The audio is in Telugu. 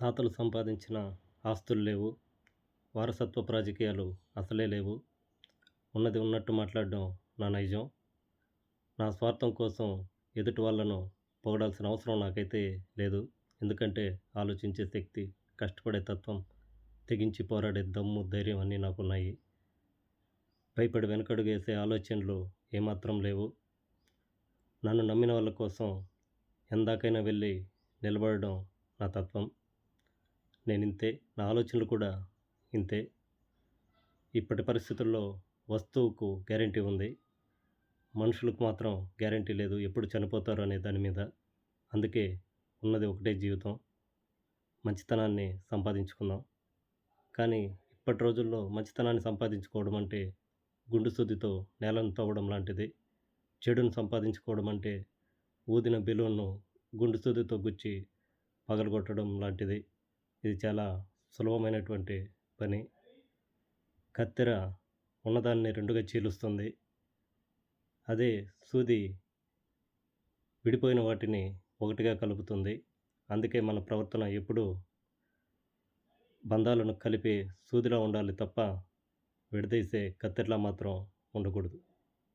తాతలు సంపాదించిన ఆస్తులు లేవు. వారసత్వపు రాజకీయాలు అసలే లేవు. ఉన్నది ఉన్నట్టు మాట్లాడడం నా నైజం. నా స్వార్థం కోసం ఎదుటి వాళ్ళను పొగడాల్సిన అవసరం నాకైతే లేదు. ఎందుకంటే ఆలోచించే శక్తి, కష్టపడే తత్వం, తెగించి పోరాడే దమ్ము, ధైర్యం అన్నీ నాకున్నాయి. భయపడి వెనకడుగేసే ఆలోచనలు ఏమాత్రం లేవు. నన్ను నమ్మిన వాళ్ళ కోసం ఎందాకైనా వెళ్ళి నిలబడడం నా తత్వం. నేనింతే. నా ఆలోచనలు కూడా ఇంతే. ఇప్పటి పరిస్థితుల్లో వస్తువుకు గ్యారంటీ ఉంది. మనుషులకు మాత్రం గ్యారంటీ లేదు. ఎప్పుడు చనిపోతారో అనే దాని మీద. అందుకే ఉన్నది ఒకటే జీవితం. మంచితనాన్ని సంపాదించుకుందాం. కానీ ఇప్పటి రోజుల్లో మంచితనాన్ని సంపాదించుకోవడం అంటే గుండు సూదితో నేలను తవ్వడం లాంటిది. చెడును సంపాదించుకోవడం అంటే ఊదిన బెలూన్ను గుండు సూదితో గుచ్చి పగలగొట్టడం లాంటిది. ఇది చాలా సులభమైనటువంటి పని. కత్తెర ఉన్నదాన్ని రెండుగా చీలుస్తుంది. అదే సూది విడిపోయిన వాటిని ఒకటిగా కలుపుతుంది. అందుకే మన ప్రవర్తన ఎప్పుడూ బంధాలను కలిపే సూదిలా ఉండాలి తప్ప విడదీసే కత్తెరలా మాత్రం ఉండకూడదు.